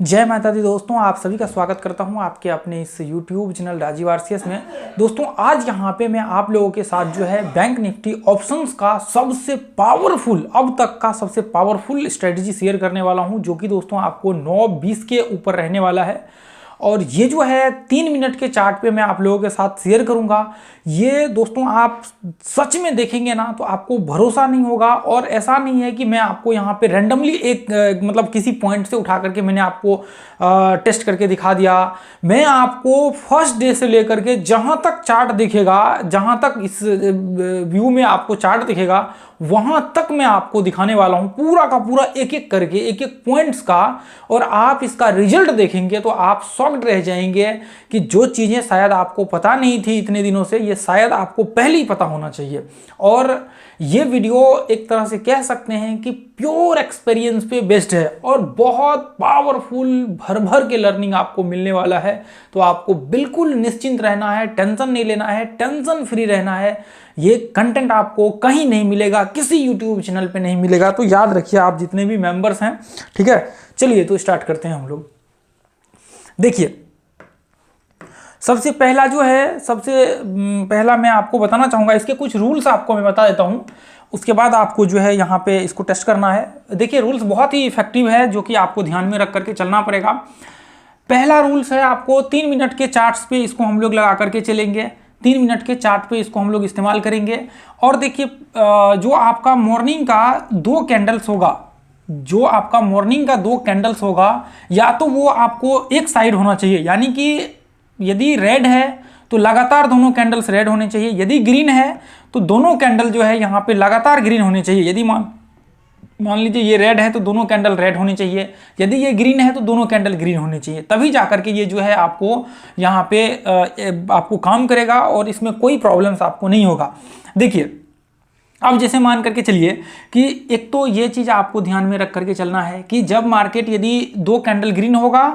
जय माता दी दोस्तों, आप सभी का स्वागत करता हूं आपके अपने इस YouTube चैनल राजीव आरसीएस में। दोस्तों आज यहां पे मैं आप लोगों के साथ जो है बैंक निफ्टी ऑप्शंस का सबसे पावरफुल, अब तक का सबसे पावरफुल स्ट्रेटजी शेयर करने वाला हूं, जो कि दोस्तों आपको 9:20 के ऊपर रहने वाला है। और ये जो है 3 मिनट के चार्ट पे मैं आप लोगों के साथ शेयर करूंगा। ये दोस्तों आप सच में देखेंगे ना तो आपको भरोसा नहीं होगा। और ऐसा नहीं है कि मैं आपको यहाँ पे रैंडमली एक मतलब किसी पॉइंट से उठा करके मैंने आपको टेस्ट करके दिखा दिया। मैं आपको फर्स्ट डे से लेकर के जहां तक चार्ट दिखेगा, जहां तक इस व्यू में आपको चार्ट दिखेगा, वहां तक मैं आपको दिखाने वाला हूं पूरा का पूरा, एक एक करके, एक एक पॉइंट्स का। और आप इसका रिजल्ट देखेंगे तो आप शॉक्ड रह जाएंगे कि जो चीजें शायद आपको पता नहीं थी इतने दिनों से, ये शायद आपको पहले ही पता होना चाहिए। और ये वीडियो एक तरह से कह सकते हैं कि प्योर एक्सपीरियंस पे बेस्ड है और बहुत पावरफुल, भर भर के लर्निंग आपको मिलने वाला है। तो आपको बिल्कुल निश्चिंत रहना है, टेंशन नहीं लेना है, टेंशन फ्री रहना है। ये कंटेंट आपको कहीं नहीं मिलेगा, किसी यूट्यूब चैनल पे नहीं मिलेगा। तो याद रखिए आप जितने भी मेंबर्स हैं, ठीक है। चलिए तो स्टार्ट करते हैं हम लोग। देखिए सबसे पहला जो है, सबसे पहला मैं आपको बताना चाहूंगा, इसके कुछ रूल्स आपको मैं बता देता हूं। उसके बाद आपको जो है यहाँ पे इसको टेस्ट करना है। देखिए रूल्स बहुत ही इफेक्टिव है, जो कि आपको ध्यान में रख करके चलना पड़ेगा। पहला रूल्स है, आपको 3 मिनट के चार्ट्स पे इसको हम लोग लगा करके चलेंगे। 3 मिनट के चार्ट पे इसको हम लोग इस्तेमाल करेंगे। और देखिए जो आपका मॉर्निंग का 2 कैंडल्स होगा, जो आपका मॉर्निंग का 2 कैंडल्स होगा, या तो वो आपको एक साइड होना चाहिए, यानी कि यदि रेड है तो लगातार दोनों कैंडल्स रेड होने चाहिए। यदि ग्रीन है तो दोनों कैंडल जो है यहाँ पे लगातार ग्रीन होने चाहिए। यदि मान लीजिए ये रेड है तो दोनों कैंडल रेड होने चाहिए। यदि ये ग्रीन है तो दोनों कैंडल ग्रीन होने चाहिए। तभी जाकर के ये जो है आपको यहाँ पे आपको काम करेगा और इसमें कोई प्रॉब्लम्स आपको नहीं होगा। देखिए अब जैसे मान करके चलिए कि एक तो ये चीज़ आपको ध्यान में रख करके चलना है कि जब मार्केट यदि 2 कैंडल ग्रीन होगा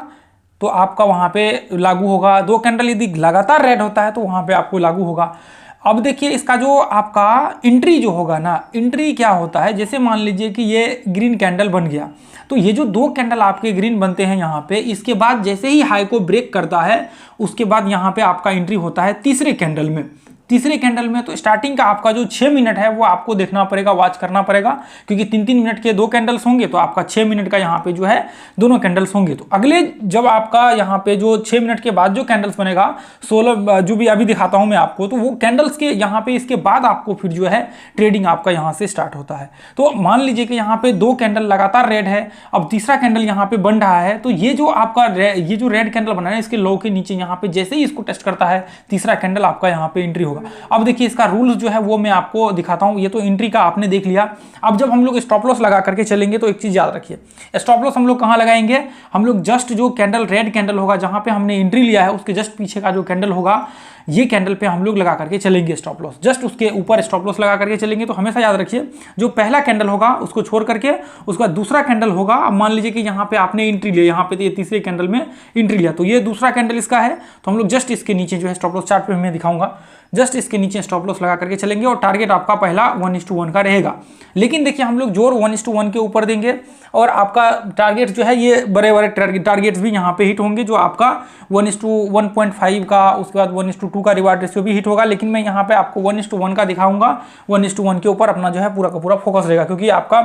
तो आपका वहाँ पे लागू होगा, 2 कैंडल यदि लगातार रेड होता है तो वहाँ पे आपको लागू होगा। अब देखिए इसका जो आपका एंट्री जो होगा ना, एंट्री क्या होता है, जैसे मान लीजिए कि ये ग्रीन कैंडल बन गया, तो ये जो 2 कैंडल आपके ग्रीन बनते हैं यहाँ पे, इसके बाद जैसे ही हाई को ब्रेक करता है उसके बाद यहाँ पे आपका एंट्री होता है तीसरे कैंडल में। तीसरे कैंडल में तो स्टार्टिंग का आपका जो 6 मिनट है वो आपको देखना पड़ेगा, वॉच करना पड़ेगा, क्योंकि 3-3 मिनट के 2 कैंडल्स होंगे तो आपका 6 मिनट का यहाँ पे जो है दोनों कैंडल्स होंगे। तो अगले जब आपका यहाँ पे जो 6 मिनट के बाद जो कैंडल्स बनेगा, 16 जो भी अभी दिखाता हूँ मैं आपको, तो वो कैंडल्स के यहाँ पे इसके बाद आपको फिर जो है ट्रेडिंग आपका यहाँ से स्टार्ट होता है। तो मान लीजिए कि यहाँ पे 2 कैंडल लगातार रेड है, अब तीसरा कैंडल यहाँ पे बन रहा है, तो ये जो आपका ये जो रेड कैंडल बना है इसके लो के नीचे यहाँ पे जैसे ही इसको टेस्ट करता है तीसरा कैंडल, आपका यहाँ पे एंट्री होगा। अब देखिए इसका रूल्स जो है वो मैं आपको दिखाता हूं। ये तो एंट्री का आपने देख लिया। अब जब हम लोग स्टॉप लॉस लगा करके चलेंगे तो एक चीज याद रखिए, स्टॉप लॉस हम लोग कहां लगाएंगे, हम लोग जस्ट जो कैंडल रेड कैंडल होगा जहां पे हमने एंट्री लिया है उसके जस्ट पीछे का जो कैंडल होगा, ये कैंडल पे हम लोग लगा करके चलेंगे स्टॉप लॉस, जस्ट उसके ऊपर स्टॉप लॉस लगा करके चलेंगे। तो हमेशा याद रखिए जो पहला कैंडल होगा उसको छोड़ करके उसका दूसरा कैंडल होगा। अब मान लीजिए कि यहाँ पे आपने एंट्री लिया, यहाँ पे ये तीसरे कैंडल में एंट्री लिया, तो ये दूसरा कैंडल इसका है, तो हम लोग जस्ट इसके नीचे जो है स्टॉप लॉस चार्ट पे मैं दिखाऊंगा, जस्ट इसके नीचे स्टॉप लॉस लगा करके चलेंगे और टारगेट आपका पहला 1:1 का रहेगा। लेकिन देखिए हम लोग जोर 1:1 के ऊपर देंगे और आपका टारगेट जो है ये बड़े बड़े टारगेट्स भी यहाँ पे हिट होंगे, जो आपका 1:1.5 का, उसके बाद 1:2 का रिवार्ड रेशियो भी हिट होगा। लेकिन मैं यहाँ पे आपको 1:1 का दिखाऊंगा, 1:1 के ऊपर अपना जो है पूरा का पूरा फोकस रहेगा, क्योंकि आपका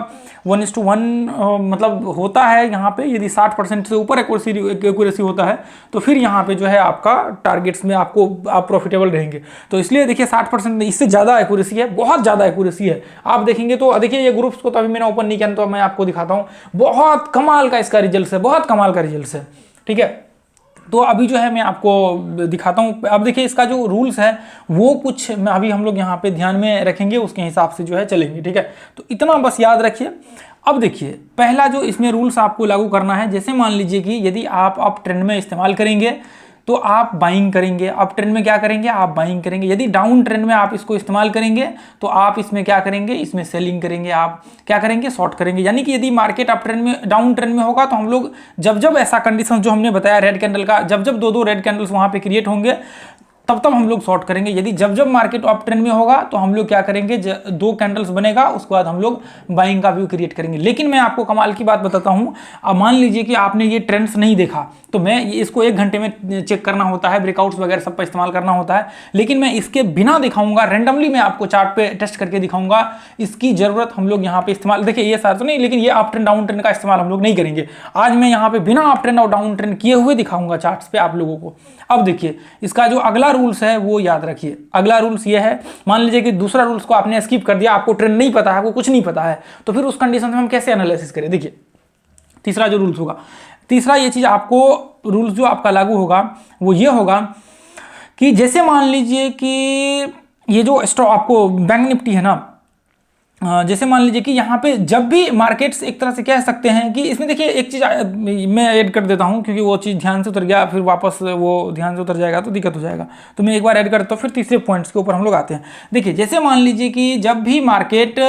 1:1 मतलब होता है यहाँ पे यदि 60% से ऊपर एक्यूरेसी होता है तो फिर यहाँ पे जो है आपका टारगेट्स में आपको आप प्रॉफिटेबल रहेंगे। तो इसलिए देखिए 60% इससे ज़्यादा एक्यूरेसी है, बहुत ज़्यादा एक्यूरेसी है। आप देखेंगे तो देखिए ये ग्रुप्स को तो अभी मैंने ओपन नहीं किया, तो मैं आपको दिखाता हूँ, बहुत कमाल का इसका रिजल्ट है, बहुत कमाल का रिजल्ट है, ठीक है। तो अभी जो है मैं आपको दिखाता हूँ। अब देखिए इसका जो रूल्स है वो कुछ मैं अभी हम लोग यहाँ पे ध्यान में रखेंगे, उसके हिसाब से जो है चलेंगे, ठीक है। तो इतना बस याद रखिए। अब देखिए पहला जो इसमें रूल्स आपको लागू करना है, जैसे मान लीजिए कि यदि आप अप ट्रेंड में इस्तेमाल करेंगे तो आप बाइंग करेंगे, अप ट्रेंड में क्या करेंगे, आप बाइंग करेंगे। यदि डाउन ट्रेंड में आप इसको इस्तेमाल करेंगे तो आप इसमें क्या करेंगे, इसमें सेलिंग करेंगे, आप क्या करेंगे, शॉर्ट करेंगे। यानी कि यदि मार्केट अप ट्रेंड में, डाउन ट्रेंड में होगा तो हम लोग जब जब ऐसा कंडीशन जो हमने बताया रेड कैंडल का, जब जब 2-2 रेड कैंडल्स वहां पे क्रिएट होंगे तब तब हम लोग शॉर्ट करेंगे। यदि जब जब मार्केट अप ट्रेंड में होगा तो हम लोग क्या करेंगे, 2 कैंडल्स बनेगा, उसके बाद हम लोग बाइंग का व्यू क्रिएट करेंगे। लेकिन मैं आपको कमाल की बात बताता हूं, अब मान लीजिए कि आपने ये ट्रेंड्स नहीं देखा, तो मैं इसको 1 घंटे में चेक करना होता है, ब्रेकआउट्स वगैरह सब पर इस्तेमाल करना होता है, लेकिन मैं इसके बिना दिखाऊंगा, रैंडमली मैं आपको चार्ट पे टेस्ट करके दिखाऊंगा। इसकी जरूरत हम लोग यहाँ पे इस्तेमाल, देखिए ये सारा तो नहीं, लेकिन ये अप ट्रेंड डाउन ट्रेंड का इस्तेमाल हम लोग नहीं करेंगे। आज मैं यहाँ पे बिना अप ट्रेंड और डाउन ट्रेंड किए हुए दिखाऊंगा चार्ट्स पे आप लोगों को। अब देखिए इसका जो अगला रूल्स है वो याद रखिए। अगला रूल्स ये है, मान लीजिए कि दूसरा रूल्स को आपने स्किप कर दिया, आपको ट्रेंड नहीं पता है, आपको कुछ नहीं पता है, तो फिर उस कंडीशन में हम कैसे एनालिसिस करें। देखिए तीसरा जो रूल्स होगा, तीसरा ये चीज आपको रूल्स जो आपका लागू होगा वो ये होगा कि जैसे मान लीजिए कि ये जो स्टॉक आपको बैंक निफ्टी है ना, जैसे मान लीजिए कि यहाँ पे जब भी मार्केट्स एक तरह से कह सकते हैं कि इसमें देखिए एक चीज़ मैं ऐड कर देता हूँ, क्योंकि वो चीज़ ध्यान से उतर गया, फिर वापस वो ध्यान से उतर जाएगा तो दिक्कत हो जाएगा, तो मैं एक बार ऐड करता हूँ, फिर तीसरे पॉइंट्स के ऊपर हम लोग आते हैं। देखिए जैसे मान लीजिए कि जब भी मार्केट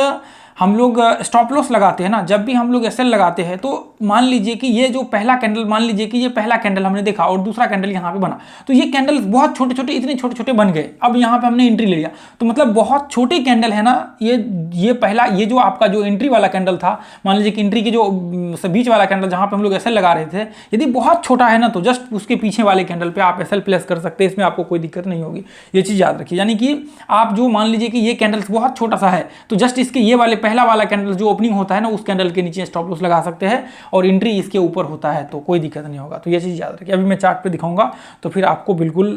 हम लोग स्टॉप लॉस लगाते हैं ना, जब भी हम लोग एसएल लगाते हैं, तो मान लीजिए कि ये जो पहला कैंडल, मान लीजिए कि ये पहला कैंडल हमने देखा और दूसरा कैंडल यहाँ पे बना, तो ये कैंडल बहुत छोटे छोटे, इतने छोटे छोटे बन गए। अब यहाँ पे हमने एंट्री ले लिया, तो मतलब बहुत छोटे कैंडल है ना, ये पहला, ये जो आपका जो एंट्री वाला कैंडल था, मान लीजिए कि एंट्री के जो बीच वाला कैंडल जहाँ पे हम लोग एसएल लगा रहे थे, यदि बहुत छोटा है ना, तो जस्ट उसके पीछे वाले कैंडल पे आप एसएल प्लेस कर सकते हैं, इसमें आपको कोई दिक्कत नहीं होगी। ये चीज़ याद रखिए, यानी कि आप जो मान लीजिए कि ये कैंडल बहुत छोटा सा है, तो जस्ट इसके ये वाले पहला वाला कैंडल जो ओपनिंग होता है ना, उस कैंडल के नीचे स्टॉप लॉस लगा सकते हैं, और एंट्री इसके ऊपर होता है तो कोई दिक्कत नहीं होगा। तो ये चीज़ याद रखिए, अभी मैं चार्ट पे दिखाऊंगा तो फिर आपको बिल्कुल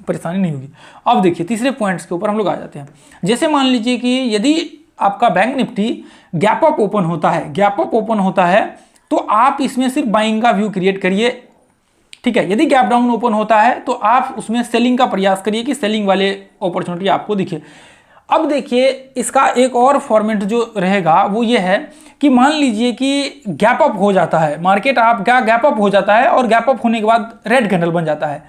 परेशानी नहीं होगी। अब देखिए तीसरे पॉइंट्स के ऊपर हम लोग आ जाते हैं। जैसे मान लीजिए कि यदि आपका bank Nifty gap up open होता है, गैप अप ओपन होता है, तो आप इसमें सिर्फ बाइंग का व्यू क्रिएट करिए, ठीक है। यदि गैप डाउन ओपन होता है तो आप उसमें सेलिंग का प्रयास करिए कि सेलिंग वाले अपॉर्चुनिटी आपको दिखे। अब देखिए इसका एक और फॉर्मेट जो रहेगा वो ये है कि मान लीजिए कि गैप अप हो जाता है मार्केट, आप क्या गैप अप हो जाता है, और गैप अप होने के बाद रेड कैंडल बन जाता है,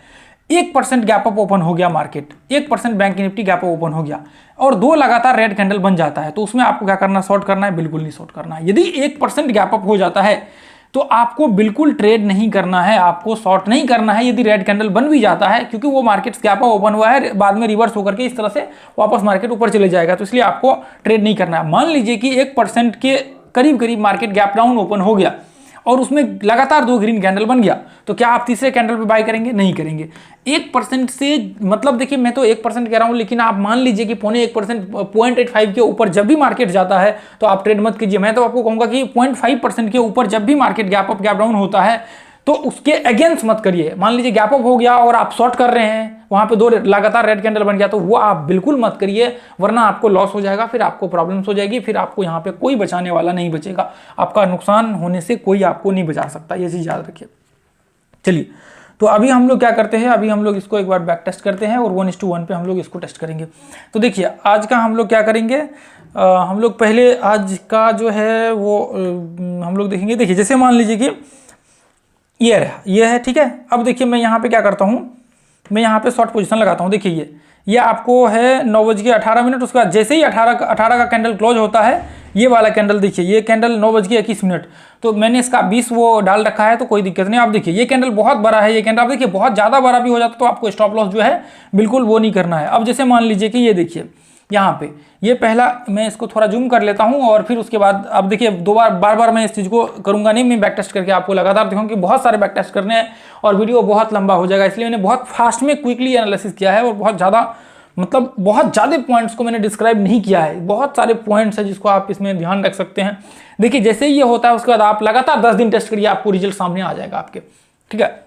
1% गैप अप ओपन हो गया market, 1% bank Nifty gap up open हो गया, और 2 लगातार रेड कैंडल बन जाता है, तो उसमें आपको क्या करना, शॉर्ट करना है? बिल्कुल नहीं शॉर्ट करना है। यदि 1% गैप अप हो जाता है तो आपको बिल्कुल ट्रेड नहीं करना है, आपको शॉर्ट नहीं करना है। यदि रेड कैंडल बन भी जाता है, क्योंकि वो मार्केट गैप अप ओपन हुआ है, बाद में रिवर्स होकर के इस तरह से वापस मार्केट ऊपर चले जाएगा, तो इसलिए आपको ट्रेड नहीं करना है। मान लीजिए कि 1% के करीब करीब मार्केट गैप डाउन ओपन हो गया और उसमें लगातार 2 ग्रीन कैंडल बन गया, तो क्या आप तीसरे कैंडल पे बाय करेंगे? नहीं करेंगे। 1% से मतलब देखिए, मैं तो 1% कह रहा हूं, लेकिन आप मान लीजिए कि 0.1%, 0.85 के ऊपर जब भी मार्केट जाता है तो आप ट्रेड मत कीजिए। मैं तो आपको कहूंगा कि 0.5% के ऊपर जब भी market gap up gap down होता है तो उसके अगेंस्ट मत करिए। मान लीजिए गैप अप हो गया और आप शॉर्ट कर रहे हैं, वहां पे 2 लगातार रेड कैंडल बन गया, तो वो आप बिल्कुल मत करिए, वरना आपको लॉस हो जाएगा, फिर आपको प्रॉब्लम्स हो जाएगी, फिर आपको यहाँ पे कोई बचाने वाला नहीं बचेगा, आपका नुकसान होने से कोई आपको नहीं बचा सकता, ये चीज याद रखिए। चलिए, तो अभी हम लोग क्या करते हैं, अभी हम लोग इसको एक बार बैक टेस्ट करते हैं और 1:1 पे हम लोग इसको टेस्ट करेंगे। तो देखिए आज का हम लोग क्या करेंगे, हम लोग पहले आज का जो है वो हम लोग देखेंगे। देखिए जैसे मान लीजिए कि ये है, ठीक है। अब देखिए मैं यहाँ पे क्या करता हूँ, मैं यहाँ पे शॉर्ट पोजीशन लगाता हूँ। देखिए ये आपको है 9:18, उसके बाद जैसे ही 18 का कैंडल क्लोज होता है, ये वाला कैंडल देखिए, ये कैंडल 9:21, तो मैंने इसका 20 वो डाल रखा है, तो कोई दिक्कत नहीं। आप देखिए ये कैंडल बहुत बड़ा है, ये कैंडल आप देखिए बहुत ज़्यादा बड़ा भी हो जाता तो आपको स्टॉप लॉस जो है बिल्कुल वो नहीं करना है। अब जैसे मान लीजिए कि ये देखिए यहाँ पे ये पहला, मैं इसको थोड़ा जूम कर लेता हूँ और फिर उसके बाद अब देखिए बार बार मैं इस चीज़ को करूँगा नहीं, मैं बैक टेस्ट करके आपको लगातार दिखाऊँ कि बहुत सारे बैक टेस्ट करने हैं और वीडियो बहुत लंबा हो जाएगा, इसलिए मैंने बहुत फास्ट में क्विकली एनालिसिस किया है और बहुत ज़्यादा मतलब बहुत ज़्यादा पॉइंट्स को मैंने डिस्क्राइब नहीं किया है। बहुत सारे पॉइंट्स हैं जिसको आप इसमें ध्यान रख सकते हैं। देखिए जैसे ही ये होता है उसके बाद आप लगातार 10 दिन टेस्ट करिए, आपको रिजल्ट सामने आ जाएगा आपके, ठीक है।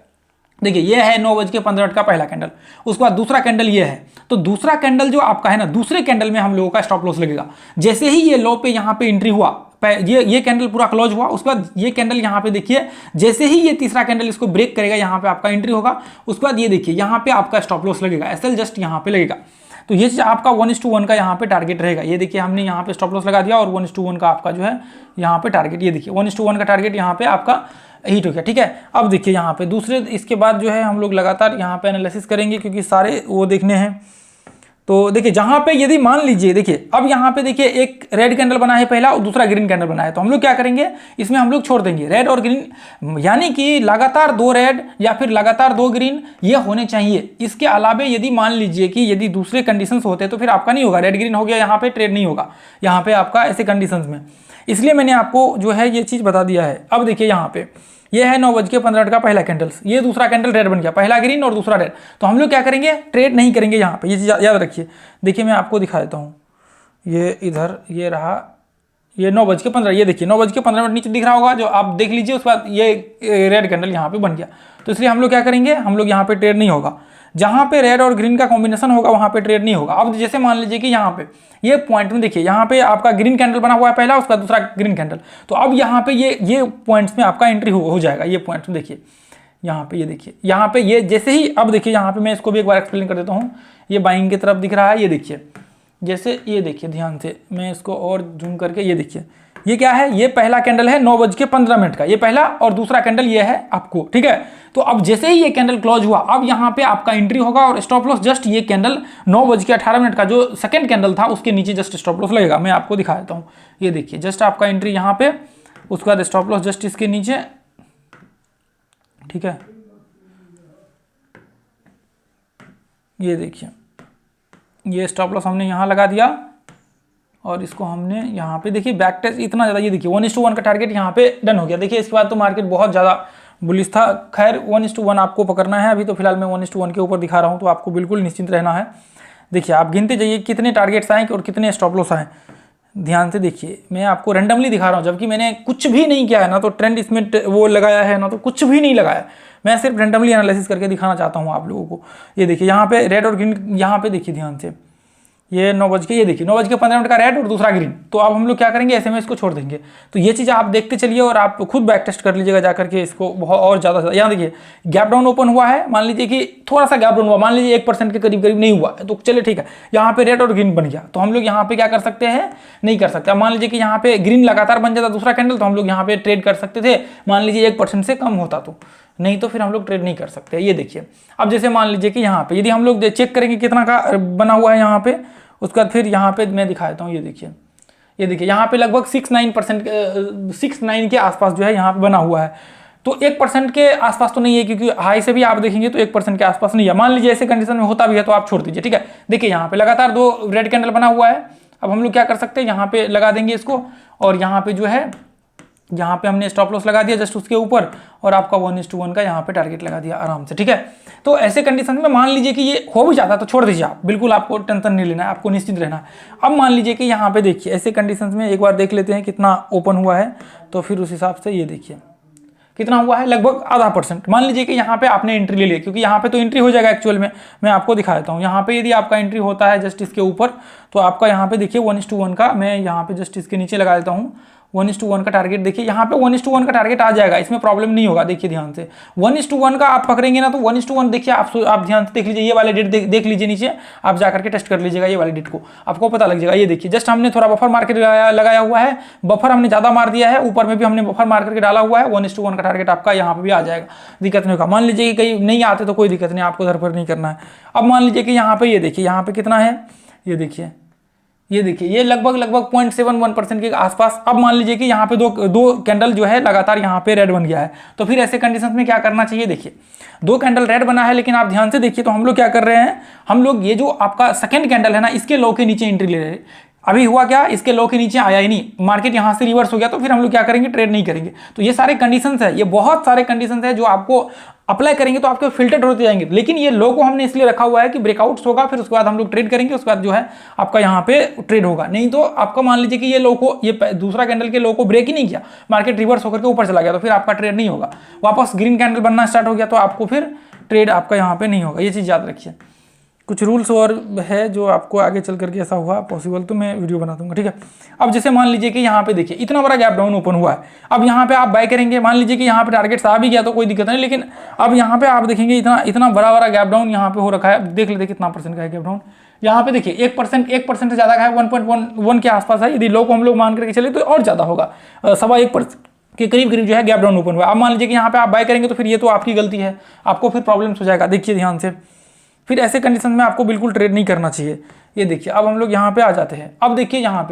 देखिए ये है 9:15 का पहला कैंडल, उसके बाद दूसरा कैंडल ये है, तो दूसरा कैंडल जो आपका है ना, दूसरे कैंडल में हम लोगों का स्टॉप लॉस लगेगा। जैसे ही ये लो पे यहाँ पे एंट्री हुआ, ये कैंडल पूरा क्लोज हुआ, उसके बाद ये कैंडल यहाँ पे देखिए, जैसे ही ये तीसरा कैंडल इसको ब्रेक करेगा, यहाँ पे आपका एंट्री होगा, उसके बाद ये देखिए यहाँ पे आपका स्टॉप लॉस लगेगा, एसएल जस्ट यहाँ पे लगेगा। तो ये चीज आपका 1:1 का यहाँ पे टारगेट रहेगा। ये देखिए हमने यहाँ पे स्टॉप लॉस लगा दिया और 1:1 का आपका जो है यहाँ पे टारगेट, ये देखिए 1:1 का टारगेट यहाँ पे आपका हिट हो गया, ठीक है। अब देखिए यहाँ पे दूसरे, इसके बाद जो है हम लोग लगातार यहाँ पे एनालिसिस करेंगे क्योंकि सारे वो देखने हैं। तो देखिए जहां पे यदि मान लीजिए, देखिए अब यहां पे देखिए एक रेड कैंडल बना है पहला और दूसरा ग्रीन कैंडल बना है, तो हम लोग क्या करेंगे, इसमें हम लोग छोड़ देंगे रेड और ग्रीन, यानी कि लगातार 2 रेड या फिर लगातार 2 ग्रीन ये होने चाहिए। इसके अलावे यदि मान लीजिए कि यदि दूसरे कंडीशंस होते तो फिर आपका नहीं होगा, रेड ग्रीन हो गया यहाँ पे ट्रेड नहीं होगा यहाँ पे आपका ऐसे कंडीशंस में। इसलिए मैंने आपको जो है ये चीज़ बता दिया है। अब देखिए यहाँ पे ये है 9:15 का पहला कैंडल, ये दूसरा कैंडल रेड बन गया, पहला ग्रीन और दूसरा रेड, तो हम लोग क्या करेंगे, ट्रेड नहीं करेंगे यहाँ पे, ये चीज़ याद रखिए। देखिए मैं आपको दिखा देता हूँ, ये इधर ये रहा, ये 9:15, ये देखिए 9:15 नीचे दिख रहा होगा जो आप देख लीजिए, उसके बाद ये रेड कैंडल यहाँ पे बन गया, तो इसलिए हम लोग क्या करेंगे, हम लोग यहाँ पे ट्रेड नहीं होगा, जहाँ पे रेड और ग्रीन का कॉम्बिनेशन होगा वहाँ पे ट्रेड नहीं होगा। अब जैसे मान लीजिए कि यहाँ पे ये पॉइंट में देखिए, यहाँ पे आपका ग्रीन कैंडल बना हुआ है पहला, उसका दूसरा ग्रीन कैंडल, तो अब यहाँ पे ये पॉइंट्स में आपका एंट्री हो जाएगा, ये पॉइंट्स में देखिए यहाँ पे, ये देखिए यहाँ पे ये जैसे ही, अब देखिए यहाँ पे मैं इसको भी एक बार एक्सप्लेन कर देता हूँ, ये बाइंग की तरफ दिख रहा है, ये देखिए जैसे, ये देखिए ध्यान से मैं इसको और जूम करके, ये देखिए ये क्या है, ये पहला कैंडल है 9:15 का, ये पहला, और दूसरा कैंडल ये है आपको, ठीक है। तो अब जैसे ही ये कैंडल क्लोज हुआ, अब यहाँ पे आपका एंट्री होगा और स्टॉप लॉस जस्ट ये कैंडल 9:18 का जो सेकंड कैंडल था उसके नीचे जस्ट स्टॉप लॉस लगेगा। मैं आपको दिखा देता हूँ, ये देखिए जस्ट आपका एंट्री यहाँ पे, उसके बाद स्टॉप लॉस जस्ट इसके नीचे, ठीक है, ये देखिए ये स्टॉप लॉस हमने यहाँ लगा दिया और इसको हमने यहाँ पे देखिए बैक टेस्ट इतना ज़्यादा, ये देखिए 1:1 का टारगेट यहाँ पे डन हो गया। देखिए इसके बाद तो मार्केट बहुत ज़्यादा बुलिश था, खैर 1:1 आपको पकड़ना है, अभी तो फिलहाल मैं 1:1 के ऊपर दिखा रहा हूँ, तो आपको बिल्कुल निश्चिंत रहना है। देखिए आप गिनते जाइए कितने टारगेट्स आए और कितने स्टॉप लॉस आए, ध्यान से देखिए, मैं आपको रैंडमली दिखा रहा हूँ, जबकि मैंने कुछ भी नहीं किया है, ना तो ट्रेंड इसमें वो लगाया है, ना तो कुछ भी नहीं लगाया, मैं सिर्फ रैंडमली एनालिसिस करके दिखाना चाहता हूँ आप लोगों को। ये देखिए यहाँ पे रेड और ग्रीन, यहाँ पे देखिए ध्यान से, ये 9 ये देखिए 9:15 का रेड और दूसरा ग्रीन, तो अब हम लोग क्या करेंगे, ऐसे में इसको छोड़ देंगे। तो ये चीज़ आप देखते चलिए और आप खुद बैक टेस्ट कर लीजिएगा जाकर के इसको, बहुत और ज़्यादा। यहाँ देखिए गैप डाउन ओपन हुआ है, मान लीजिए कि थोड़ा सा गैप डाउन हुआ, मान लीजिए 1% के करीब नहीं हुआ, तो चलिए ठीक है, यहाँ पे रेड और ग्रीन बन गया, तो हम लोग यहाँ पे क्या कर सकते हैं, नहीं कर सकते। मान लीजिए कि यहाँ पे ग्रीन लगातार बन जाता दूसरा कैंडल, तो हम लोग यहाँ पे ट्रेड कर सकते थे, मान लीजिए 1% से कम होता तो, नहीं तो फिर हम लोग ट्रेड नहीं कर सकते। ये देखिए अब जैसे मान लीजिए कि यहाँ पे यदि हम लोग चेक करेंगे कितना का बना हुआ है यहाँ पे, उसके बाद फिर यहाँ पे मैं दिखा देता हूँ, ये देखिए यहाँ पे लगभग 6.9 के आसपास जो है यहाँ पे बना हुआ है, तो 1% के आसपास तो नहीं है, क्योंकि हाई से भी आप देखेंगे तो 1% के आसपास नहीं है। मान लीजिए ऐसे कंडीशन में होता भी है तो आप छोड़ दीजिए, ठीक है। देखिए यहाँ पे लगातार 2 रेड कैंडल बना हुआ है, अब हम लोग क्या कर सकते हैं, यहाँ पे लगा देंगे इसको, और यहाँ पे जो है, यहाँ पे हमने स्टॉप लॉस लगा दिया जस्ट उसके ऊपर, और आपका 1:1 का यहाँ पे टारगेट लगा दिया आराम से, ठीक है। तो ऐसे कंडीशन में मान लीजिए कि ये हो भी जाता तो छोड़ दीजिए आप, बिल्कुल आपको टेंशन नहीं लेना है, आपको निश्चित रहना है। अब मान लीजिए कि यहाँ पे देखिए ऐसे कंडीशन में एक बार देख लेते हैं कितना ओपन हुआ है, तो फिर उस हिसाब से ये देखिए कितना हुआ है, लगभग 0.5%। मान लीजिए कि यहाँ पे आपने एंट्री ले ली, क्योंकि यहाँ पे तो एंट्री हो जाएगा एक्चुअल में, मैं आपको दिखा देता हूँ। यहाँ पे यदि आपका एंट्री होता है जस्ट इसके ऊपर, तो आपका यहाँ पे देखिए 1:1 का, मैं यहाँ पे जस्ट इसके नीचे लगा देता हूँ 1:1 का टारगेट। देखिए यहाँ पे 1:1 का टारगेट आ जाएगा, इसमें प्रॉब्लम नहीं होगा। देखिए ध्यान से 1:1 का आप पकड़ेंगे ना, तो 1:1 देखिए आप ध्यान से देख लीजिए, ये वाले डेट देख लीजिए नीचे, आप जाकर के टेस्ट कर लीजिएगा ये वाले डेट को, आपको पता लग जाएगा। ये देखिए जस्ट हमने थोड़ा बफर मार के लगाया हुआ है, बफर हमने ज़्यादा मार दिया है, ऊपर में भी हमने बफर मार करके डाला हुआ है। 1:1 का टारगेट आपका यहाँ पे भी आ जाएगा, दिक्कत नहीं होगा। मान लीजिए कि कहीं नहीं आते तो कोई दिक्कत नहीं, आपको इधर पर नहीं करना है। अब मान लीजिए कि यहाँ पे ये देखिए यहाँ पे कितना है, ये देखिए ये लगभग 0.71% के आसपास। अब मान लीजिए कि यहाँ पे दो कैंडल जो है लगातार यहाँ पे रेड बन गया है, तो फिर ऐसे कंडीशंस में क्या करना चाहिए। देखिए 2 कैंडल रेड बना है, लेकिन आप ध्यान से देखिए तो हम लोग क्या कर रहे हैं, हम लोग ये जो आपका सेकंड कैंडल है ना, इसके लो के नीचे एंट्री ले रहे हैं। अभी हुआ क्या, इसके लो के नीचे आया ही नहीं, मार्केट यहाँ से रिवर्स हो गया, तो फिर हम लोग क्या करेंगे, ट्रेड नहीं करेंगे। तो ये सारे कंडीशंस है, ये बहुत सारे कंडीशंस है जो आपको अप्लाई करेंगे तो आपके फिल्टर होते जाएंगे। लेकिन ये लो को हमने इसलिए रखा हुआ है कि ब्रेकआउट्स होगा, फिर उसके बाद हम लोग ट्रेड करेंगे, उसके बाद जो है आपका यहाँ पे ट्रेड होगा। नहीं तो आपका मान लीजिए कि ये लो को, ये दूसरा कैंडल के लो को ब्रेक ही नहीं किया, मार्केट रिवर्स होकर के ऊपर चला गया, तो फिर आपका ट्रेड नहीं होगा। वापस ग्रीन कैंडल बनना स्टार्ट हो गया तो आपको फिर ट्रेड आपका यहाँ पे नहीं होगा। ये चीज़ याद रखिए। कुछ रूल्स और है जो आपको आगे चल करके ऐसा हुआ पॉसिबल तो मैं वीडियो बना दूंगा, ठीक है। अब जैसे मान लीजिए कि यहाँ पे देखिए इतना बड़ा गैप डाउन ओपन हुआ है, अब यहाँ पे आप बाय करेंगे, मान लीजिए कि यहाँ पे टारगेट आ भी गया तो कोई दिक्कत नहीं, लेकिन अब यहाँ पे आप देखेंगे इतना बड़ा गैप डाउन यहाँ पे हो रखा है। देख लेते कितना % का है गैप डाउन, यहाँ पे देखिए 1% से ज़्यादा का है, 1.11 के आसपास है। यदि लो को हम लोग मान करके चले तो और ज़्यादा होगा, 1.25% के करीब जो है गैप डाउन ओपन हुआ। अब मान लीजिए कि यहाँ पे आप बाय करेंगे तो फिर ये तो आपकी गलती है, आपको फिर प्रॉब्लम्स हो जाएगा। देखिए ध्यान से फिर ऐसे कंडीशन में आपको बिल्कुल ट्रेड नहीं करना चाहिए। ये देखिए अब हम लोग यहाँ पे आ जाते हैं। अब देखिए यहाँ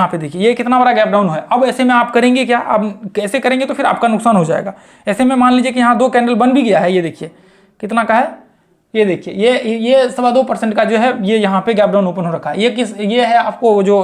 पे देखिए ये कितना बड़ा गैप डाउन है। अब ऐसे में आप करेंगे क्या, अब कैसे करेंगे तो फिर आपका नुकसान हो जाएगा। ऐसे में मान लीजिए कि यहाँ 2 कैंडल बन भी गया है, ये देखिए कितना का है, ये देखिए ये 2.25% का जो है ये यहाँ पे गैप डाउन ओपन हो रखा है। ये है आपको जो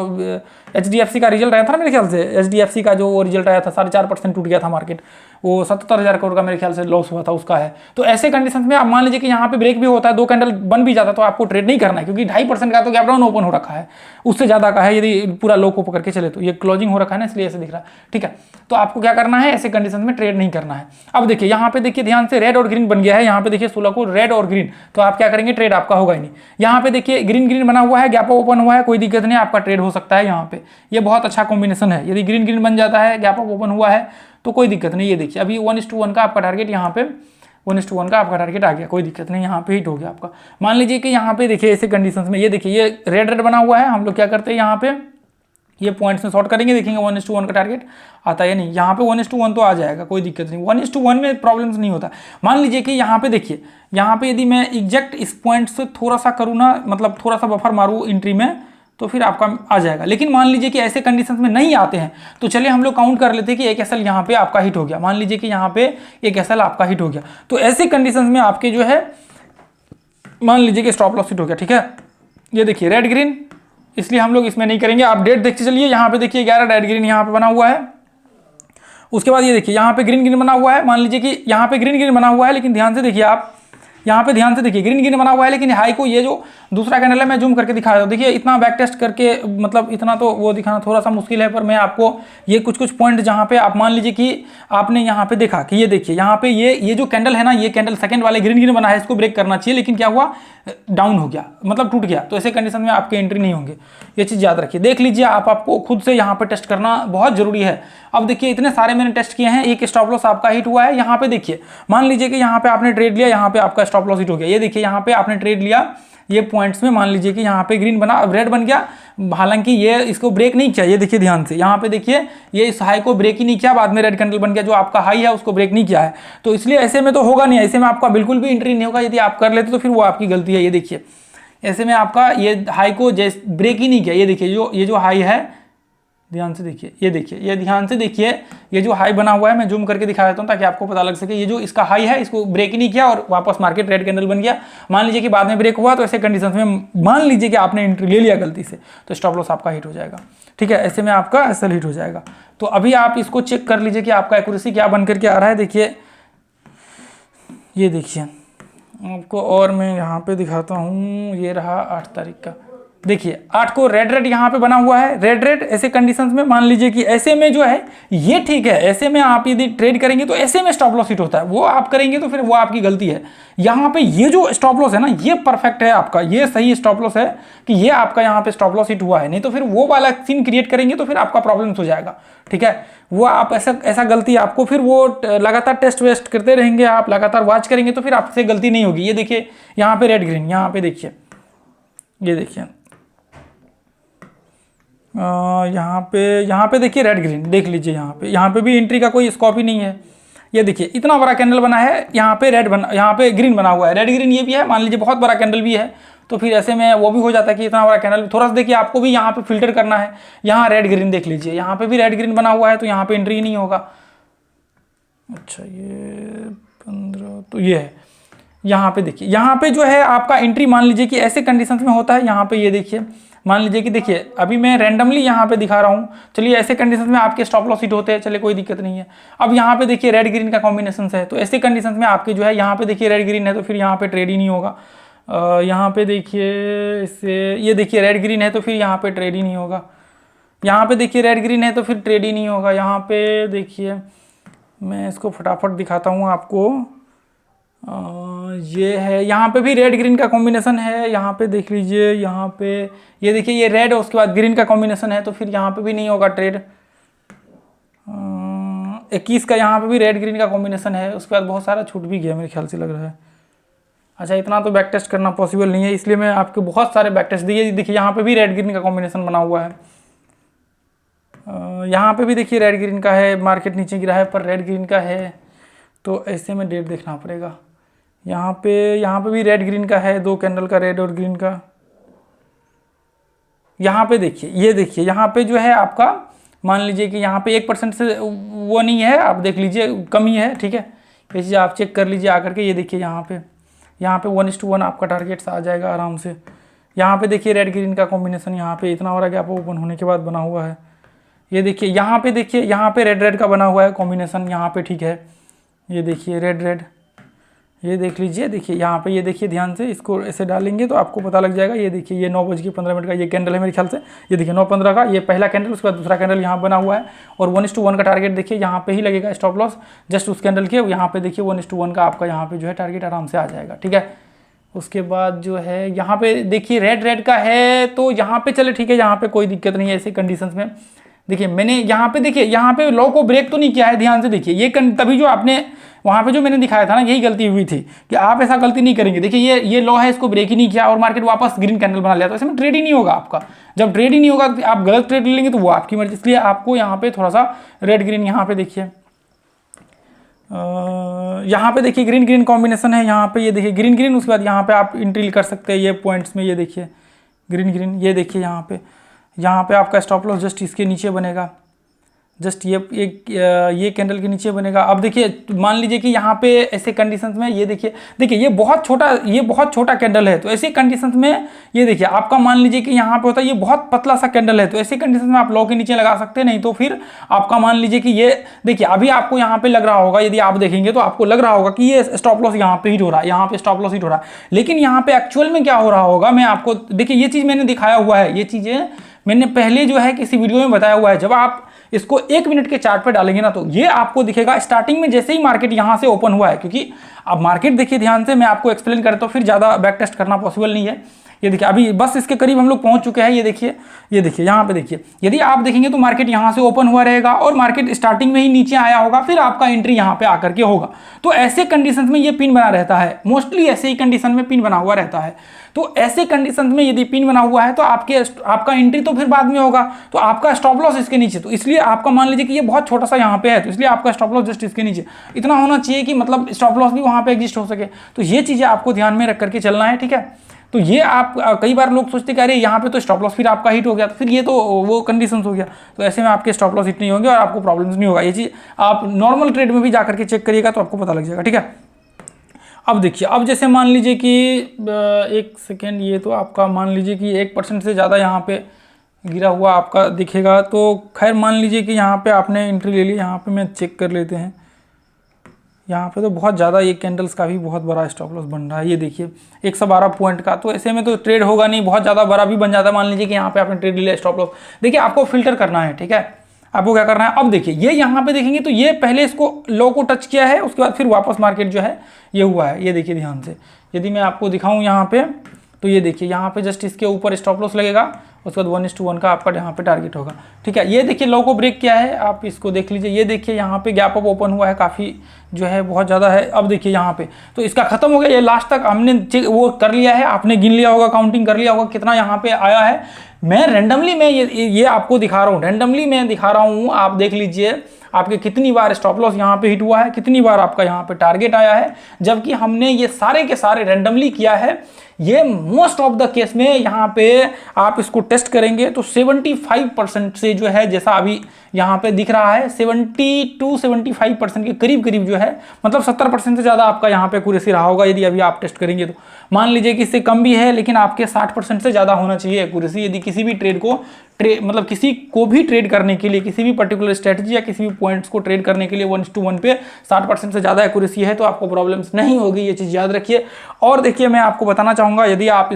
HDFC का रिजल्ट आया था ना, मेरे ख्याल से HDFC का जो वो रिजल्ट आया था 4.5% टूट गया था मार्केट, वो 77,000 करोड़ का मेरे ख्याल से लॉस हुआ था उसका है। तो ऐसे कंडीशन में आप मान लीजिए कि यहाँ पे ब्रेक भी होता है, 2 कैंडल बन भी जाता है, तो आपको ट्रेड नहीं करना है, क्योंकि 2.5% का तो गैप डाउन ओपन हो रखा है, उससे ज्यादा का है यदि पूरा लो को पकड़ के चले तो। ये क्लोजिंग हो रखा है ना, इसलिए ऐसे दिख रहा है, ठीक है। तो आपको क्या करना है, ऐसे कंडीशन में ट्रेड नहीं करना है। अब देखिए यहाँ पे देखिए ध्यान से रेड और ग्रीन बन गया है, यहाँ पे देखिए 16 को रेड और ग्रीन, तो आप क्या करेंगे, ट्रेड आपका होगा ही नहीं। यहाँ पे देखिए ग्रीन ग्रीन बना हुआ है, गैप ओपन हुआ है, कोई दिक्कत नहीं, आपका ट्रेड हो सकता है यहाँ पे। ये बहुत अच्छा कॉम्बिनेशन है, यदि ग्रीन ग्रीन बन जाता है, गैप ओपन हुआ है तो कोई दिक्कत नहीं। ये देखिए अभी 1:1 का आपका टारगेट, यहाँ पे 1:1 का आपका टारगेट आ गया, कोई दिक्कत नहीं, यहाँ पे हिट हो गया आपका। मान लीजिए कि यहाँ पे देखिए ऐसे कंडीशंस में ये देखिए ये रेड रेड बना हुआ है, हम लोग क्या करते हैं यहाँ पे ये पॉइंट्स में शॉर्ट करेंगे, देखेंगे 1:1 का टारगेट आता है या नहीं। यहाँ पे 1:1 तो आ जाएगा, कोई दिक्कत नहीं, 1:1 में प्रॉब्लम्स नहीं होता। मान लीजिए कि यहाँ पे देखिए, यहाँ पे यदि मैं एग्जैक्ट इस पॉइंट से थोड़ा सा करूँ ना, मतलब थोड़ा सा बफर मारूँ एंट्री में, तो फिर आपका आ जाएगा। लेकिन मान लीजिए कि ऐसे कंडीशंस में नहीं आते हैं, तो चलिए हम लोग काउंट कर लेते हैं कि एक एसएल यहाँ पे आपका हिट हो गया। मान लीजिए कि यहाँ पे एक एसएल आपका हिट हो गया, तो ऐसे कंडीशंस में आपके जो है मान लीजिए कि स्टॉप लॉस हिट हो गया, ठीक है। ये देखिए रेड ग्रीन, इसलिए हम लोग इसमें नहीं करेंगे। आप डेट देखते चलिए, यहाँ पे देखिए 11 रेड ग्रीन यहाँ पे बना हुआ है। उसके बाद ये देखिए यहाँ पे ग्रीन ग्रीन बना हुआ है, मान लीजिए कि यहाँ पे ग्रीन ग्रीन बना हुआ है, लेकिन ध्यान से देखिए आप, यहाँ पे ध्यान से देखिए ग्रीन ग्रीन बना हुआ है, लेकिन हाई को ये जो दूसरा कैंडल है मैं जूम करके दिखा रहा हूँ, देखिए इतना बैक टेस्ट करके, मतलब इतना तो वो दिखाना थोड़ा सा मुश्किल है, पर मैं आपको ये कुछ पॉइंट जहाँ पे आप मान लीजिए कि आपने यहाँ पे देखा कि ये देखिए यहाँ पे ये जो कैंडल है ना, ये कैंडल सेकंड वाले ग्रीन ग्रीन बना है, इसको ब्रेक करना चाहिए, लेकिन क्या हुआ, डाउन हो गया, मतलब टूट गया। तो ऐसे कंडीशन में आपके एंट्री नहीं होंगे, ये चीज़ याद रखिए। देख लीजिए आपको खुद से यहाँ पे टेस्ट करना बहुत जरूरी है। अब देखिए इतने सारे मैंने टेस्ट किए हैं, एक स्टॉप लॉस आपका हिट हुआ है। यहाँ पे देखिए मान लीजिए कि यहाँ पे आपने ट्रेड लिया, यहाँ पे आपका स्टॉप लॉस हिट हो गया। ये देखिए यहाँ पे आपने ट्रेड लिया, ये पॉइंट्स में मान लीजिए कि यहाँ पे ग्रीन बना, रेड बन गया, हालांकि ये इसको ब्रेक नहीं किया। ये देखिए ध्यान से, यहाँ पे देखिए ये इस हाई को ब्रेक ही नहीं किया, बाद में रेड कैंडल बन गया, जो आपका हाई है उसको ब्रेक नहीं किया है। तो इसलिए ऐसे में तो होगा नहीं, ऐसे में आपका बिल्कुल भी एंट्री नहीं होगा। यदि आप कर लेते तो फिर वो आपकी गलती है। ये देखिए ऐसे में आपका ये हाई को जैसे ब्रेक ही नहीं किया। ये देखिए ये जो हाई है, ध्यान से देखिए, ये देखिए, ये ध्यान से देखिए, ये जो हाई बना हुआ है मैं जूम करके दिखा देता हूँ ताकि आपको पता लग सके। ये जो इसका हाई है, इसको ब्रेक ही नहीं किया और वापस मार्केट रेड कैंडल बन गया। मान लीजिए कि बाद में ब्रेक हुआ, तो ऐसे कंडीशंस में मान लीजिए कि आपने एंट्री ले लिया गलती से, तो स्टॉप लॉस आपका हिट हो जाएगा, ठीक है। ऐसे में आपका एसएल हिट हो जाएगा। तो अभी आप इसको चेक कर लीजिए कि आपका एक्यूरेसी क्या बन करके आ रहा है। देखिए ये देखिए आपको, और मैं यहाँ पे दिखाता हूँ, ये रहा 8 तारीख का, देखिए 8 को रेड रेड यहाँ पे बना हुआ है, रेड रेड। ऐसे कंडीशंस में मान लीजिए कि ऐसे में जो है ये ठीक है, ऐसे में आप यदि ट्रेड करेंगे तो ऐसे में स्टॉप लॉस हिट होता है, वो आप करेंगे तो फिर वो आपकी गलती है। यहाँ पे ये जो स्टॉप लॉस है ना, ये परफेक्ट है आपका, ये सही स्टॉप लॉस है कि ये आपका यहाँ पे स्टॉप लॉस हिट हुआ है। नहीं तो फिर वो वाला सीन क्रिएट करेंगे तो फिर आपका प्रॉब्लम हो जाएगा, ठीक है। वो आप ऐसा गलती आपको फिर वो लगातार टेस्ट वेस्ट करते रहेंगे, आप लगातार वॉच करेंगे तो फिर आपसे गलती नहीं होगी। ये देखिए यहाँ पे रेड ग्रीन, यहाँ पे देखिए, ये देखिए यहाँ पे देखिए रेड ग्रीन, देख लीजिए यहाँ पे भी एंट्री का कोई स्कोप ही नहीं है। ये देखिए इतना बड़ा कैंडल बना है, यहाँ पे यहाँ पे ग्रीन बना हुआ है, रेड ग्रीन ये भी है, मान लीजिए बहुत बड़ा कैंडल भी है, तो फिर ऐसे में वो भी हो जाता है कि इतना बड़ा कैंडल। थोड़ा सा देखिए आपको भी यहाँ पे फिल्टर करना है। यहाँ रेड ग्रीन देख लीजिए, यहाँ पे भी रेड ग्रीन बना हुआ है, तो यहाँ पे एंट्री ही नहीं होगा। अच्छा ये 15, तो ये है, यहाँ पे देखिए, यहाँ पे जो है आपका एंट्री मान लीजिए कि ऐसे कंडीशंस में होता है। यहाँ पे ये देखिए, मान लीजिए कि देखिए अभी मैं रैंडमली यहाँ पे दिखा रहा हूँ, चलिए ऐसे कंडीशंस में आपके स्टॉप लॉस हिट होते हैं, चलिए कोई दिक्कत नहीं है। अब यहाँ पे देखिए रेड ग्रीन का कॉम्बिनेशन है, तो ऐसे कंडीशंस में आपके जो है यहाँ पे देखिए रेड ग्रीन है, तो फिर यहाँ पे ट्रेड ही नहीं होगा। यहाँ पे देखिए इससे, ये देखिए रेड ग्रीन है, तो फिर यहाँ पे ट्रेड ही नहीं होगा। यहाँ पे देखिए रेड ग्रीन है, तो फिर ट्रेड ही नहीं होगा। यहाँ पे देखिए मैं इसको फटाफट दिखाता हूँ आपको, ये है, यहाँ पे भी रेड ग्रीन का कॉम्बिनेशन है। यहाँ पे देख लीजिए, यहाँ पे ये देखिए ये रेड और उसके बाद ग्रीन का कॉम्बिनेशन है, तो फिर यहाँ पे भी नहीं होगा ट्रेड। 21 का यहाँ पे भी रेड ग्रीन का कॉम्बिनेशन है, उसके बाद बहुत सारा छूट भी गया मेरे ख्याल से लग रहा है। अच्छा इतना तो बैक टेस्ट करना पॉसिबल नहीं है, इसलिए मैं आपको बहुत सारे बैक टेस्ट दिए। देखिए यहाँ पे भी रेड ग्रीन का कॉम्बिनेशन बना हुआ है, यहाँ पे भी देखिए रेड ग्रीन का है, मार्केट नीचे गिरा है पर रेड ग्रीन का है, तो ऐसे में डेट देखना पड़ेगा। यहाँ पे भी रेड ग्रीन का है, 2 कैंडल का रेड और ग्रीन का। यहाँ पे देखिए, ये देखिए यहाँ पे जो है आपका मान लीजिए कि यहाँ पे 1% से वो नहीं है, आप देख लीजिए कमी है, ठीक है। ये चीज़ आप चेक कर लीजिए आकर के। ये देखिए यहाँ पे 1:1 आपका टारगेट आ जाएगा आराम से। यहाँ पे देखिए रेड ग्रीन का कॉम्बिनेशन यहाँ पे इतना बड़ा गैप ओपन होने के बाद बना हुआ है। ये देखिए यहाँ पे, देखिए यहाँ पे रेड रेड का बना हुआ है कॉम्बिनेशन यहाँ पे, ठीक है। ये देखिए रेड रेड, ये देख लीजिए, देखिए यहाँ पे, ये देखिए ध्यान से, इसको ऐसे डालेंगे तो आपको पता लग जाएगा। ये देखिए ये 9:15 का ये कैंडल है मेरे ख्याल से। ये देखिए 9:15 का ये पहला कैंडल, उसके बाद दूसरा कैंडल यहाँ बना हुआ है। और 1:1 का टारगेट देखिए यहाँ पे ही लगेगा स्टॉप लॉस, जस्ट उस कैंडल के यहाँ पे देखिए 1:1 का आपका यहाँ पे जो है टारगेट आराम से आ जाएगा, ठीक है। उसके बाद जो है यहाँ पे देखिए रेड रेड का है, तो यहाँ पे चले ठीक है, यहाँ पे कोई दिक्कत नहीं है ऐसे कंडीशंस में। देखिए मैंने यहाँ पे, देखिए यहाँ पे लॉ को ब्रेक तो नहीं किया है, ध्यान से देखिए। ये तभी जो आपने वहाँ पे जो मैंने दिखाया था ना, यही गलती हुई थी कि आप ऐसा गलती नहीं करेंगे। देखिए ये लॉ है, इसको ब्रेक ही नहीं किया और मार्केट वापस ग्रीन कैंडल बना लिया, तो इसमें ट्रेड ही नहीं होगा आपका। जब ट्रेड ही नहीं होगा, आप गलत ट्रेड लेंगे तो वो आपकी मर्जी। इसलिए आपको यहाँ पे थोड़ा सा रेड ग्रीन, यहाँ पे देखिए यहाँ पे देखिए ग्रीन ग्रीन कॉम्बिनेशन है यहाँ पे। ये देखिए ग्रीन ग्रीन, उसके बाद यहाँ पे आप एंट्री कर सकते हैं ये पॉइंट्स में। ये देखिए ग्रीन ग्रीन, ये देखिए यहाँ पे आपका स्टॉप लॉस जस्ट इसके नीचे बनेगा, जस्ट ये कैंडल के नीचे बनेगा। अब देखिए मान लीजिए कि यहाँ पे ऐसे कंडीशंस में ये देखिए ये बहुत छोटा कैंडल है, तो ऐसे कंडीशंस में ये देखिए आपका मान लीजिए कि यहाँ पे होता है ये बहुत पतला सा कैंडल है, तो ऐसे कंडीशंस में आप लो के नीचे लगा सकते हैं। नहीं तो फिर आपका मान लीजिए कि ये देखिए अभी आपको यहाँ पे लग रहा होगा, यदि आप देखेंगे तो आपको लग रहा होगा कि ये स्टॉप लॉस यहाँ पे हिट हो रहा है, यहाँ पे स्टॉप लॉस हिट हो रहा है। लेकिन यहाँ पे एक्चुअल में क्या हो रहा होगा, मैं आपको देखिए ये चीज़ मैंने दिखाया हुआ है, ये चीज़ें मैंने पहले जो है किसी वीडियो में बताया हुआ है। जब आप इसको 1 मिनट के चार्ट पे डालेंगे ना, तो ये आपको दिखेगा स्टार्टिंग में जैसे ही मार्केट यहां से ओपन हुआ है, क्योंकि अब मार्केट देखिए ध्यान से, मैं आपको एक्सप्लेन करता हूं, फिर ज़्यादा बैक टेस्ट करना पॉसिबल नहीं है। ये देखिए अभी बस इसके करीब हम लोग पहुंच चुके हैं। ये देखिए यहाँ पे देखिए, यदि आप देखेंगे तो मार्केट यहाँ से ओपन हुआ रहेगा और मार्केट स्टार्टिंग में ही नीचे आया होगा, फिर आपका एंट्री यहाँ पे आकर के होगा। तो ऐसे कंडीशंस में ये पिन बना रहता है, मोस्टली ऐसे ही कंडीशन में पिन बना हुआ रहता है। तो ऐसे कंडीशन में यदि पिन बना हुआ है तो आपका एंट्री तो फिर बाद में होगा, तो आपका स्टॉप लॉस इसके नीचे। तो इसलिए आपका मान लीजिए कि ये बहुत छोटा सा यहाँ पे है, तो इसलिए आपका स्टॉप लॉस जस्ट इसके नीचे इतना होना चाहिए कि मतलब स्टॉप लॉस भी वहाँ पे एग्जिस्ट हो सके। तो ये चीज़ें आपको ध्यान में रख करके चलना है, ठीक है। तो ये आप कई बार लोग सोचते कि अरे यहाँ पे तो स्टॉप लॉस फिर आपका हिट हो गया, तो फिर ये तो वो कंडीशंस हो गया, तो ऐसे में आपके स्टॉप लॉस हिट नहीं होंगे और आपको प्रॉब्लम्स नहीं होगा। ये चीज़ आप नॉर्मल ट्रेड में भी जाकर के चेक करिएगा तो आपको पता लग जाएगा, ठीक है। अब देखिए, अब जैसे मान लीजिए कि 1 सेकेंड, ये तो आपका मान लीजिए कि 1% से ज़्यादा यहाँ पे गिरा हुआ आपका दिखेगा, तो खैर मान लीजिए कि यहाँ पे आपने एंट्री ले ली। यहाँ पे मैं चेक कर लेते हैं, यहाँ पे तो बहुत ज़्यादा ये कैंडल्स का भी बहुत बड़ा स्टॉप लॉस बन रहा है। ये देखिए 112 पॉइंट का, तो ऐसे में तो ट्रेड होगा नहीं, बहुत ज़्यादा बड़ा भी बन जाता है। मान लीजिए कि यहाँ पे आपने ट्रेड लिया स्टॉप लॉस, देखिए आपको फिल्टर करना है, ठीक है। आपको क्या करना है, अब देखिए ये यहाँ पे देखेंगे तो ये पहले इसको लो को टच किया है, उसके बाद फिर वापस मार्केट जो है ये हुआ है। ये देखिए ध्यान से, यदि मैं आपको दिखाऊँ यहाँ पे, तो ये देखिए यहाँ पे जस्ट इसके ऊपर स्टॉप लॉस लगेगा, उसके बाद 1:1 का आपका यहाँ पे टारगेट होगा, ठीक है। ये देखिए लो को ब्रेक किया है, आप इसको देख लीजिए। ये देखिए यहाँ पे गैप अप ओपन हुआ है, काफ़ी जो है बहुत ज़्यादा है। अब देखिए यहाँ पे तो इसका खत्म हो गया, ये लास्ट तक हमने वो कर लिया है, आपने गिन लिया होगा, काउंटिंग कर लिया होगा कितना यहाँ पे आया है। मैं रेंडमली मैं ये आपको दिखा रहा हूँ, रेंडमली मैं दिखा रहा हूँ, आप देख लीजिए आपके कितनी बार स्टॉप लॉस यहाँ पे हिट हुआ है, कितनी बार आपका यहाँ पे टारगेट आया है, जबकि हमने ये सारे के सारे रेंडमली किया है। ये मोस्ट ऑफ द केस में यहाँ पे आप इसको टेस्ट करेंगे तो 75% से जो है, जैसा अभी यहाँ पे दिख रहा है 70-75% के करीब करीब जो है, मतलब 70% से ज़्यादा आपका यहाँ पे एक्यूरेसी रहा होगा यदि अभी आप टेस्ट करेंगे तो। मान लीजिए कि इससे कम भी है, लेकिन आपके 60% से ज़्यादा होना चाहिए एक्यूरेसी, यदि किसी भी ट्रेड को मतलब किसी को भी ट्रेड करने के लिए, किसी भी पर्टिकुलर स्ट्रेटजी या किसी भी पॉइंट्स को ट्रेड करने के लिए 1:1 पे 60% से ज़्यादा एक्यूरेसी है, तो आपको प्रॉब्लम्स नहीं होगी, ये चीज़ याद रखिए। और देखिए मैं आपको बताना चाहूँगा, यदि आप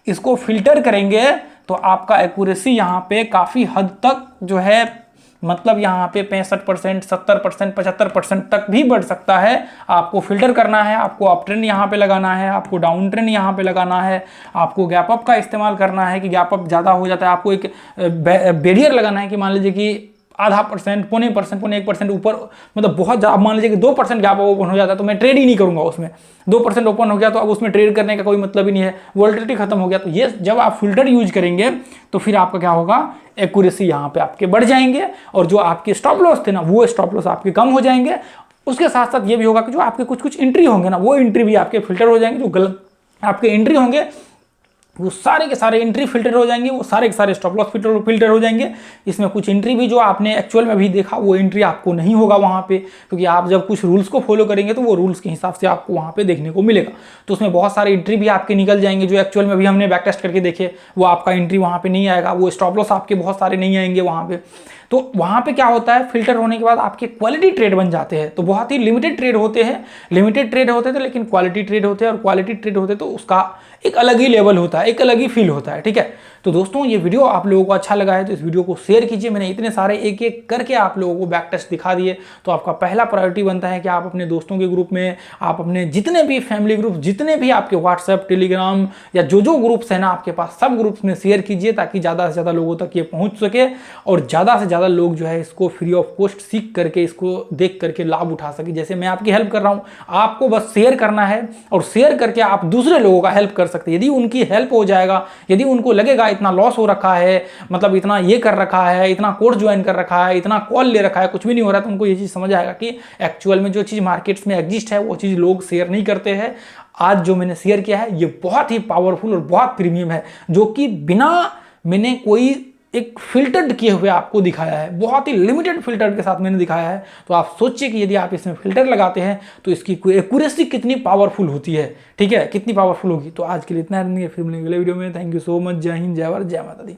इसको फिल्टर करेंगे तो आपका एक्यूरेसी यहाँ पे काफ़ी हद तक जो है, मतलब यहाँ पे 65%, 70%, 75% तक भी बढ़ सकता है। आपको फिल्टर करना है, आपको अप ट्रेंड यहाँ पे लगाना है, आपको डाउन ट्रेंड यहाँ पे लगाना है, आपको गैप अप का इस्तेमाल करना है कि गैप अप ज़्यादा हो जाता है, आपको एक बैरियर लगाना है कि मान लीजिए कि 0.5%, 0.25%, 1% ऊपर, मतलब बहुत ज़्यादा, मान लीजिए कि 2% गैप ओपन हो जाता है तो मैं ट्रेड ही नहीं करूँगा उसमें। 2% ओपन हो गया तो अब उसमें ट्रेड करने का कोई मतलब ही नहीं है, वोलेटिलिटी खत्म हो गया। तो ये जब आप फिल्टर यूज करेंगे तो फिर आपका क्या होगा, एक्यूरेसी यहाँ पे आपके बढ़ जाएंगे, और जो आपके स्टॉप लॉस थे ना, वो स्टॉप लॉस आपके कम हो जाएंगे। उसके साथ साथ ये भी होगा कि जो आपके कुछ कुछ एंट्री होंगे ना, वो एंट्री भी आपके फिल्टर हो जाएंगे। जो गलत आपके एंट्री होंगे वो सारे के सारे एंट्री फिल्टर हो जाएंगे, वो सारे के सारे स्टॉप लॉस फिल्टर हो जाएंगे। इसमें कुछ एंट्री भी जो आपने एक्चुअल में भी देखा वो एंट्री आपको नहीं होगा वहाँ पे, क्योंकि आप जब कुछ रूल्स को फॉलो करेंगे तो वो रूल्स के हिसाब से आपको वहाँ पे देखने को मिलेगा। तो उसमें बहुत सारे एंट्री भी आपके निकल जाएंगे जो एक्चुअल में भी हमने बैक टेस्ट करके देखे, वो आपका एंट्री वहाँ पे नहीं आएगा, वो स्टॉप लॉस आपके बहुत सारे नहीं आएंगे वहाँ पे। तो वहाँ पे क्या होता है, फिल्टर होने के बाद आपके क्वालिटी ट्रेड बन जाते हैं। तो बहुत ही लिमिटेड ट्रेड होते हैं, लेकिन क्वालिटी ट्रेड होते हैं, और क्वालिटी ट्रेड होते हैं तो उसका एक अलग ही लेवल होता है, एक अलग ही फील होता है। ठीक है, तो दोस्तों ये वीडियो आप लोगों को अच्छा लगा है तो इस वीडियो को शेयर कीजिए। मैंने इतने सारे एक एक करके आप लोगों को बैक टेस्ट दिखा दिए, तो आपका पहला प्रायोरिटी बनता है कि आप अपने दोस्तों के ग्रुप में, आप अपने जितने भी फैमिली ग्रुप, जितने भी आपके व्हाट्सएप, टेलीग्राम या जो ग्रुप्स है ना आपके पास, सब ग्रुप्स में शेयर कीजिए, ताकि ज़्यादा से ज़्यादा लोगों तक ये पहुँच सके और ज़्यादा से ज़्यादा लोग जो है इसको फ्री ऑफ कॉस्ट सीख करके, इसको देख करके लाभ उठा सके। जैसे मैं आपकी हेल्प कर रहा हूँ, आपको बस शेयर करना है, और शेयर करके आप दूसरे लोगों का हेल्प कर सकते हैं। यदि उनकी हेल्प हो जाएगा, यदि उनको लगेगा इतना लॉस हो रखा है, मतलब इतना ये कर रखा है, इतना कोर्स ज्वाइन कर रखा है, इतना कॉल ले रखा है, कुछ भी नहीं हो रहा है, तो उनको ये चीज़ समझ आएगा कि एक्चुअल में जो चीज़ मार्केट्स में एग्जिस्ट है वो चीज़ लोग शेयर नहीं करते हैं। आज जो मैंने शेयर किया है ये बहुत ही पावरफुल और बहुत प्रीमियम है, जो कि बिना मैंने कोई एक फिल्टर्ड किए हुए आपको दिखाया है, बहुत ही लिमिटेड फिल्टर के साथ मैंने दिखाया है। तो आप सोचिए कि यदि आप इसमें फिल्टर लगाते हैं तो इसकी एक्यूरेसी कितनी पावरफुल होती है। ठीक है, कितनी पावरफुल होगी। तो आज के लिए इतना है, फिर मिलेंगे अगले वीडियो में। Thank you so much. जय हिंद, जय भारत, जय माता दी।